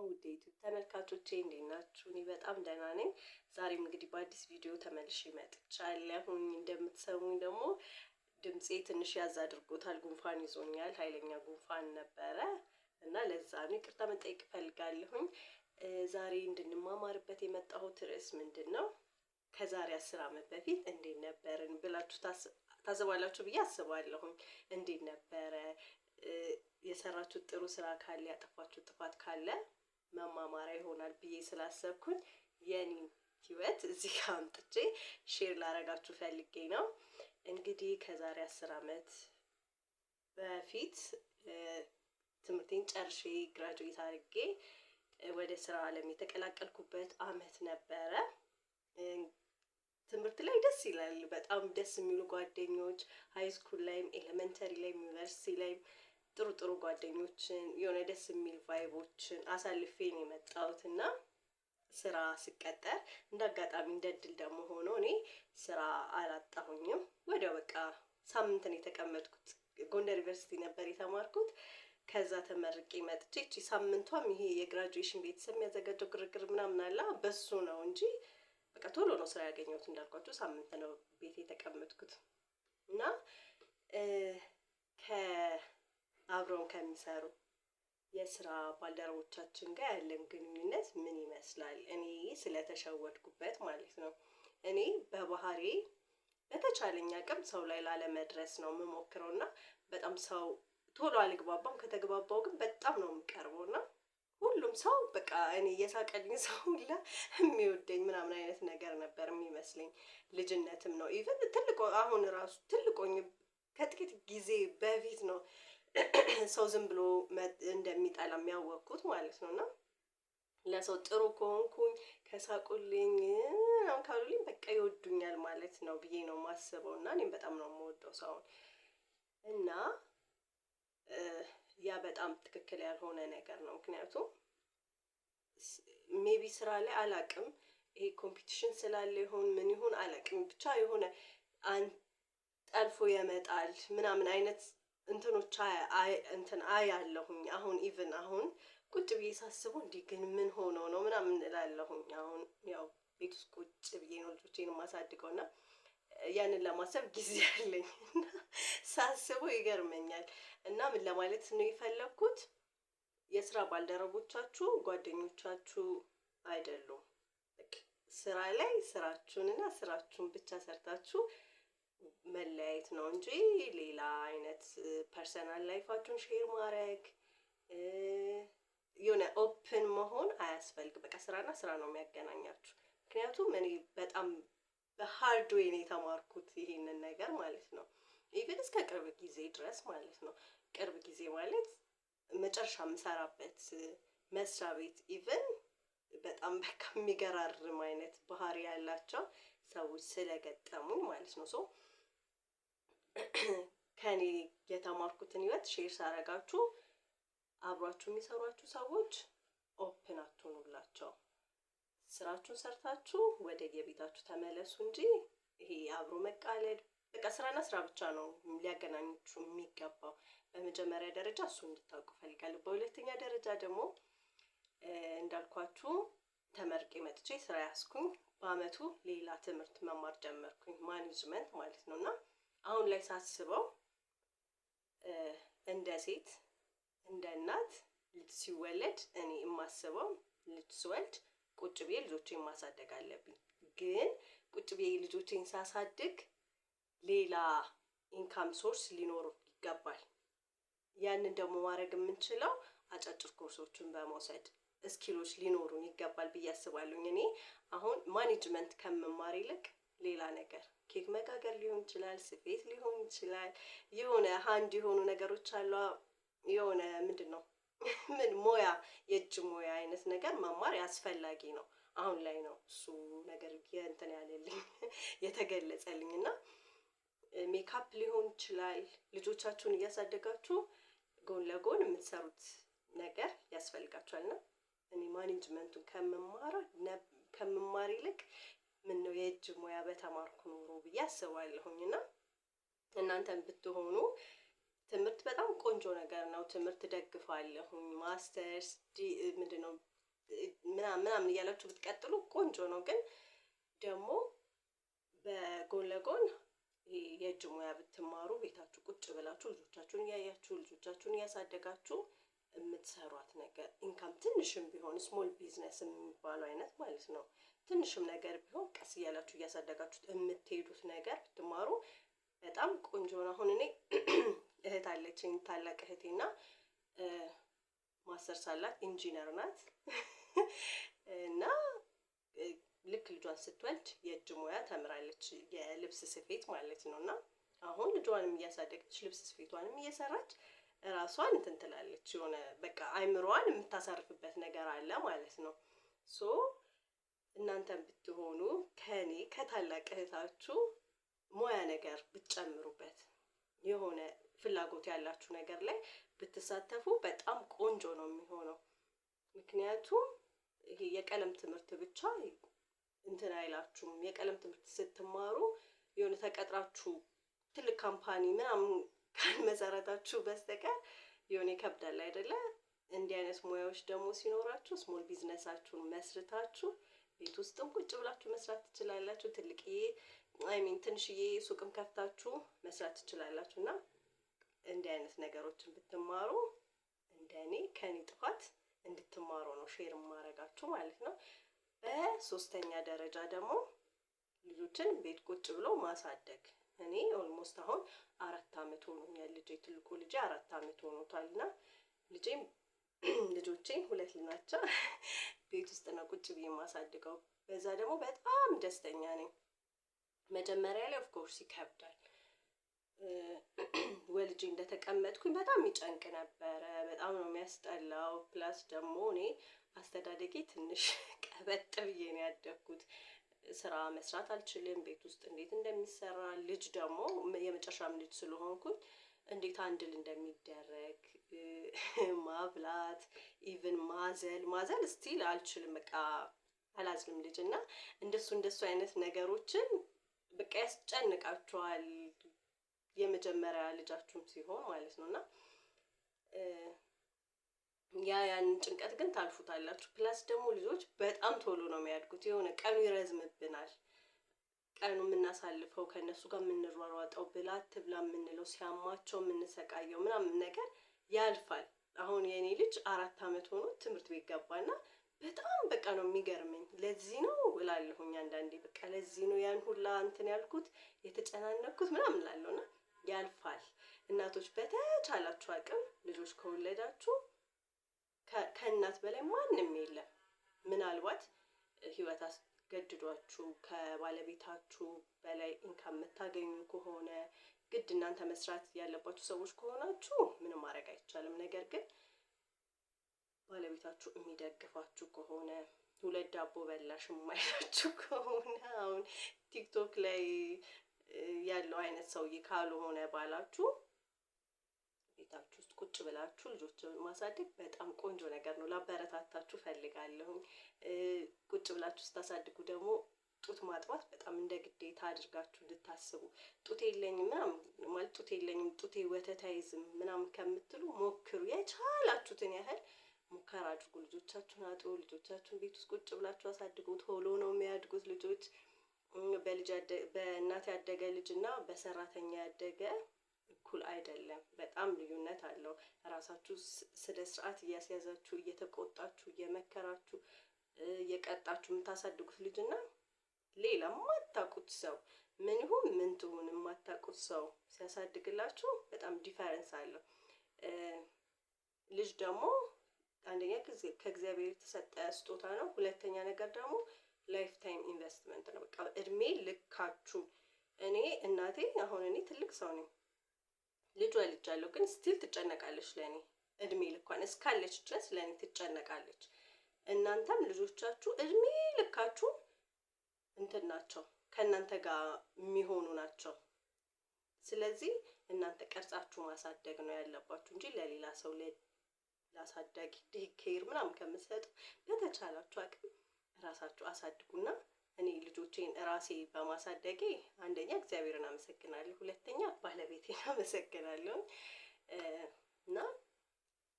ውድ ዩቲዩብ ተመልካቾቼ እንዴት ናችሁ? እኔ በጣም ደህና ነኝ። ዛሬም እንግዲህ በአዲስ ቪዲዮ ተመልሼ መጥቻለሁ። እንደምትሰሙኝ ደግሞ ድምፄ ትንሽ ያዝ አድርጎታል። ጉንፋን ይዞኛል። ኃይለኛ ጉንፋን ነበረ እና ለዛ ነው ይቅርታ መጠየቅ እፈልጋለሁኝ። ዛሬ እንድንማማርበት የመጣሁት ርዕስ ምንድን ነው? ከዛሬ 10 ዓመት በፊት እንዴት ነበርን ብላችሁ ታስባላችሁ ብዬ አስባለሁኝ። እንዴት ነበረ? የሰራችሁት ጥሩ ስራ ካለ ያጠፋችሁት ጥፋት ካለ መማማሪያ ይሆናል ብዬ ስላሰብኩኝ የኔን ህይወት እዚህ ጋር አምጥቼ ሼር ላረጋችሁ ፈልጌ ነው። እንግዲህ ከዛሬ 10 ዓመት በፊት ትምህርቴን ጨርሼ ግራጁዌት አድርጌ ወደ ስራ ዓለም የተቀላቀልኩበት አመት ነበረ። ትምህርት ላይ ደስ ይላል። በጣም ደስ የሚሉ ጓደኞች ሃይ ስኩል ላይም ኤሌመንተሪ ላይም ዩኒቨርሲቲ ላይም ጥሩ ጥሩ ጓደኞችን የሆነ ደስ የሚል ቫይቦችን አሳልፌ ነው የመጣሁት እና ስራ ስቀጠር እንደ አጋጣሚ እንደ እድል ደግሞ ሆኖ እኔ ስራ አላጣሁኝም። ወዲያው በቃ ሳምንት ነው የተቀመጥኩት። ጎንደር ዩኒቨርሲቲ ነበር የተማርኩት። ከዛ ተመርቄ መጥቼ እቺ ሳምንቷም ይሄ የግራጁዌሽን ቤተሰብ የሚያዘጋጀው ግርግር ምናምን አለ በሱ ነው እንጂ በቃ ቶሎ ነው ስራ ያገኘሁት። እንዳልኳችሁ ሳምንት ነው ቤት የተቀመጥኩት እና አብረውን ከሚሰሩ የስራ ባልደረቦቻችን ጋር ያለን ግንኙነት ምን ይመስላል? እኔ ስለተሸወድኩበት ማለት ነው። እኔ በባህሪ በተቻለኝ አቅም ሰው ላይ ላለመድረስ ነው የምሞክረውና በጣም ሰው ቶሎ አልግባባም። ከተግባባው ግን በጣም ነው የምቀርበውና ሁሉም ሰው በቃ እኔ እየሳቀልኝ ሰው ሁላ የሚወደኝ ምናምን አይነት ነገር ነበር የሚመስለኝ። ልጅነትም ነው ኢቭን ትልቅ አሁን ራሱ ትልቆኝ ከጥቂት ጊዜ በፊት ነው ሰው ዝም ብሎ እንደሚጠላ የሚያወቅኩት ማለት ነው። እና ለሰው ጥሩ ከሆንኩኝ ከሳቁልኝ አሁን ካሉልኝ በቃ ይወዱኛል ማለት ነው ብዬ ነው የማስበው። እና እኔም በጣም ነው የምወደው ሰውን እና ያ በጣም ትክክል ያልሆነ ነገር ነው። ምክንያቱም ሜቢ ስራ ላይ አላቅም ይሄ ኮምፒቲሽን ስላለ ይሁን ምን ይሁን አላቅም ብቻ የሆነ ጠልፎ የመጣል ምናምን አይነት እንትኖች አያለሁኝ። አሁን ኢቭን አሁን ቁጭ ብዬ ሳስበው እንዲህ ግን ምን ሆኖ ነው ምናምን እላለሁኝ። አሁን ያው ቤት ውስጥ ቁጭ ብዬ ነው ልጆቼን የማሳድገው እና ያንን ለማሰብ ጊዜ አለኝ እና ሳስበው ይገርመኛል። እና ምን ለማለት ነው የፈለኩት የስራ ባልደረቦቻችሁ ጓደኞቻችሁ አይደሉም። ስራ ላይ ስራችሁንና ስራችሁን ብቻ ሰርታችሁ መለያየት ነው እንጂ ሌላ አይነት ፐርሰናል ላይፋችሁን ሼር ማድረግ የሆነ ኦፕን መሆን አያስፈልግም። በቃ ስራና ስራ ነው የሚያገናኛችሁ። ምክንያቱም እኔ በጣም በሃርድ ዌይ ነው የተማርኩት ይሄንን ነገር ማለት ነው። ኢቭን እስከ ቅርብ ጊዜ ድረስ ማለት ነው። ቅርብ ጊዜ ማለት መጨረሻ የምሰራበት መስሪያ ቤት ኢቭን በጣም በቃ የሚገራርም አይነት ባህሪ ያላቸው ሰዎች ስለገጠሙኝ ማለት ነው። ሶ ከኔ የተማርኩትን ህይወት ሼር ሳረጋችሁ አብሯችሁ የሚሰሯችሁ ሰዎች ኦፕን አትሆኑላቸው። ስራችሁን ሰርታችሁ ወደ የቤታችሁ ተመለሱ እንጂ ይሄ አብሮ መቃለድ በቃ ስራና ስራ ብቻ ነው ሊያገናኙችሁ የሚገባው። በመጀመሪያ ደረጃ እሱ እንድታውቁ ፈልጋለሁ። በሁለተኛ ደረጃ ደግሞ እንዳልኳችሁ ተመርቄ መጥቼ ስራ ያስኩኝ። በአመቱ ሌላ ትምህርት መማር ጀመርኩኝ ማኔጅመንት ማለት ነው። እና አሁን ላይ ሳስበው እንደ ሴት እንደ እናት ልጅ ሲወለድ እኔ የማስበው ልጅ ስወልድ ቁጭ ብዬ ልጆቼን ማሳደግ አለብኝ። ግን ቁጭ ብዬ ልጆቼን ሳሳድግ ሌላ ኢንካም ሶርስ ሊኖር ይገባል። ያንን ደግሞ ማድረግ የምንችለው አጫጭር ኮርሶችን በመውሰድ ስኪሎች ሊኖሩን ይገባል ብዬ አስባለሁ። እኔ አሁን ማኔጅመንት ከመማር ይልቅ ሌላ ነገር ኬክ መጋገር ሊሆን ይችላል፣ ስፌት ሊሆን ይችላል፣ የሆነ ሃንድ የሆኑ ነገሮች አሉ። የሆነ ምንድነው ምን ሞያ የእጅ ሞያ አይነት ነገር መማር ያስፈልጋል ነው። አሁን ላይ ነው እሱ ነገር እንትን ያለልኝ የተገለጸልኝ እና ሜካፕ ሊሆን ይችላል። ልጆቻችሁን እያሳደጋችሁ ጎን ለጎን የምትሰሩት ነገር ያስፈልጋችኋልና እኔ ማኔጅመንቱን ከመማር ይልቅ ምን ነው የእጅ ሙያ በተማርኩ ኖሮ ብዬ አስባለሁኝ። እና እናንተም ብትሆኑ ትምህርት በጣም ቆንጆ ነገር ነው። ትምህርት ደግፋለሁኝ። ማስተርስ ምንድነው ምናምን እያላችሁ ብትቀጥሉ ቆንጆ ነው። ግን ደግሞ በጎን ለጎን የእጅ ሙያ ብትማሩ ቤታችሁ ቁጭ ብላችሁ ልጆቻችሁን እያያችሁ ልጆቻችሁን እያሳደጋችሁ የምትሰሯት ነገር ኢንካም ትንሽም ቢሆን ስሞል ቢዝነስ የሚባለው አይነት ማለት ነው። ትንሽም ነገር ቢሆን ቀስ እያላችሁ እያሳደጋችሁት የምትሄዱት ነገር ብትማሩ በጣም ቆንጆ ነው። አሁን እኔ እህት አለችኝ፣ ታላቅ እህቴና ማስተርስ አላት፣ ኢንጂነር ናት እና ልክ ልጇን ስትወልድ የእጅ ሙያ ተምራለች፣ የልብስ ስፌት ማለት ነው። እና አሁን ልጇንም እያሳደገች ልብስ ስፌቷንም እየሰራች ራሷን እንትን ትላለች። የሆነ በቃ አይምሮዋን የምታሳርፍበት ነገር አለ ማለት ነው። ሶ እናንተም ብትሆኑ ከኔ ከታላቅ እህታችሁ ሙያ ነገር ብትጨምሩበት የሆነ ፍላጎት ያላችሁ ነገር ላይ ብትሳተፉ በጣም ቆንጆ ነው የሚሆነው። ምክንያቱም ይሄ የቀለም ትምህርት ብቻ እንትን አይላችሁም። የቀለም ትምህርት ስትማሩ የሆነ ተቀጥራችሁ ትልቅ ካምፓኒ ምናምን ካልመሰረታችሁ በስተቀር የሆነ ይከብዳል አይደለ? እንዲህ አይነት ሙያዎች ደግሞ ሲኖራችሁ ስሞል ቢዝነሳችሁን መስርታችሁ ቤት ውስጥም ቁጭ ብላችሁ መስራት ትችላላችሁ። ትልቅዬ ትንሽዬ ሱቅም ከፍታችሁ መስራት ትችላላችሁ። እና እንዲህ አይነት ነገሮችን ብትማሩ እንደኔ ከኔ ጥፋት እንድትማሩ ነው ሼር ማረጋችሁ ማለት ነው። በሶስተኛ ደረጃ ደግሞ ልጆችን ቤት ቁጭ ብሎ ማሳደግ። እኔ ኦልሞስት አሁን 4 አመት ሆኖኛል። ትልቁ ልጄ 4 አመት ሆኖታል እና ልጆቼን 2 ናቸው። ቤት ውስጥ ነው ቁጭ ብዬ ማሳድገው። በዛ ደግሞ በጣም ደስተኛ ነኝ። መጀመሪያ ላይ ኦፍ ኮርስ ይከብዳል። ወልጄ እንደተቀመጥኩኝ በጣም ይጨንቅ ነበረ። በጣም ነው የሚያስጠላው። ፕላስ ደግሞ እኔ አስተዳደጌ ትንሽ ቀበጥ ብዬ ነው ያደግኩት። ስራ መስራት አልችልም። ቤት ውስጥ እንዴት እንደሚሰራ ልጅ ደግሞ የመጨረሻም ልጅ ስለሆንኩኝ እንዴት አንድል እንደሚደረግ ማብላት፣ ኢቭን ማዘል ስቲል አልችልም። በቃ አላዝንም ልጅ እና እንደሱ አይነት ነገሮችን በቃ ያስጨንቃችኋል። የመጀመሪያ ልጃችሁም ሲሆን ማለት ነው እና ያንን ጭንቀት ግን ታልፉታላችሁ። ፕላስ ደግሞ ልጆች በጣም ቶሎ ነው የሚያድጉት። የሆነ ቀኑ ይረዝምብናል። ቀኑ የምናሳልፈው ከእነሱ ጋር የምንሯሯጠው ብላት ትብላ የምንለው ሲያማቸው የምንሰቃየው ምናምን ነገር ያልፋል። አሁን የኔ ልጅ 4 አመት ሆኖ ትምህርት ቤት ገባና በጣም በቃ ነው የሚገርመኝ። ለዚህ ነው እላለሁኝ አንዳንዴ በቃ ለዚህ ነው ያን ሁላ እንትን ያልኩት የተጨናነኩት ምናምን እላለሁና ያልፋል። እናቶች በተቻላችሁ አቅም ልጆች ከወለዳችሁ ከእናት በላይ ማንም የለም። ምናልባት ህይወት አስገድዷችሁ ከባለቤታችሁ በላይ ኢንካም የምታገኙ ከሆነ ግድ እናንተ መስራት ያለባችሁ ሰዎች ከሆናችሁ ምንም ማድረግ አይቻልም። ነገር ግን ባለቤታችሁ የሚደግፋችሁ ከሆነ 2 ዳቦ በላሽ የማይላችሁ ከሆነ አሁን ቲክቶክ ላይ ያለው አይነት ሰውዬ ካልሆነ ባላችሁ ቤታችሁ ውስጥ ቁጭ ብላችሁ ልጆችን ማሳደግ በጣም ቆንጆ ነገር ነው። ላበረታታችሁ ፈልጋለሁ። ቁጭ ብላችሁ ስታሳድጉ ደግሞ ጡት ማጥባት በጣም እንደ ግዴታ አድርጋችሁ እንድታስቡ። ጡት የለኝም ምናምን ማለት ጡት የለኝም ጡቴ ወተት አይዝም ምናምን ከምትሉ ሞክሩ። የቻላችሁትን ያህል ሙከራ አድርጉ። ልጆቻችሁን አጥቡ። ልጆቻችሁን ቤት ውስጥ ቁጭ ብላችሁ አሳድጉ። ቶሎ ነው የሚያድጉት ልጆች። በእናት ያደገ ልጅ እና በሰራተኛ ያደገ እኩል አይደለም። በጣም ልዩነት አለው። ራሳችሁ ስለ ስርዓት እያስያዛችሁ እየተቆጣችሁ እየመከራችሁ እየቀጣችሁ የምታሳድጉት ልጅና ሌላ የማታውቁት ሰው ምን ይሁን ምን ትሁን የማታውቁት ሰው ሲያሳድግላችሁ በጣም ዲፈረንስ አለው። ልጅ ደግሞ አንደኛ ከእግዚአብሔር የተሰጠ ስጦታ ነው። ሁለተኛ ነገር ደግሞ ላይፍ ታይም ኢንቨስትመንት ነው። በቃ እድሜ ልካችሁ። እኔ እናቴ አሁን እኔ ትልቅ ሰው ነኝ፣ ልጅ ወልጃለሁ፣ ግን ስቲል ትጨነቃለች ለእኔ። እድሜ ልኳን እስካለች ድረስ ለእኔ ትጨነቃለች። እናንተም ልጆቻችሁ እድሜ ልካችሁ እንትን ናቸው፣ ከእናንተ ጋር የሚሆኑ ናቸው። ስለዚህ እናንተ ቀርጻችሁ ማሳደግ ነው ያለባችሁ እንጂ ለሌላ ሰው ላሳዳጊ ዴይኬር ምናምን ከምትሰጡ በተቻላችሁ አቅም ራሳችሁ አሳድጉና እኔ ልጆቼን ራሴ በማሳደጌ አንደኛ እግዚአብሔርን አመሰግናለሁ፣ ሁለተኛ ባለቤቴን አመሰግናለሁ። እና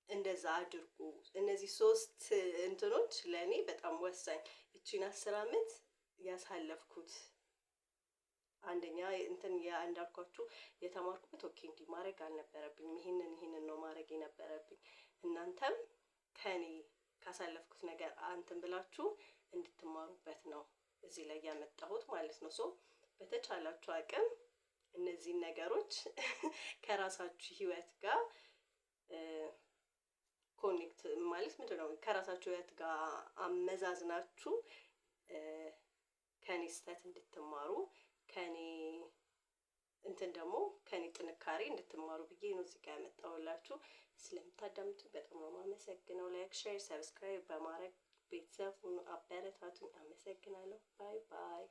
እንደዛ አድርጉ። እነዚህ 3 እንትኖች ለእኔ በጣም ወሳኝ። እቺን 10 ዓመት ያሳለፍኩት አንደኛ እንትን እንዳልኳችሁ የተማርኩበት ኦኬ እንዲህ ማድረግ አልነበረብኝም፣ ይሄንን ነው ማድረግ የነበረብኝ። እናንተም ከኔ ካሳለፍኩት ነገር አንተን ብላችሁ እንድትማሩበት ነው እዚህ ላይ ያመጣሁት ማለት ነው። ሶ በተቻላችሁ አቅም እነዚህን ነገሮች ከራሳችሁ ህይወት ጋር ኮኔክት ማለት ምንድነው ከራሳችሁ ህይወት ጋር አመዛዝናችሁ ከኔ ስህተት እንድትማሩ ከኔ እንትን ደግሞ ከኔ ጥንካሬ እንድትማሩ ብዬ ነው እዚህ ጋር ያመጣሁላችሁ። ስለምታዳምጡ በጣም ነው የማመሰግነው። ላይክ፣ ሼር፣ ሰብስክራይብ በማድረግ ቤተሰቡን አበረታቱኝ። አመሰግናለሁ። ባይ ባይ።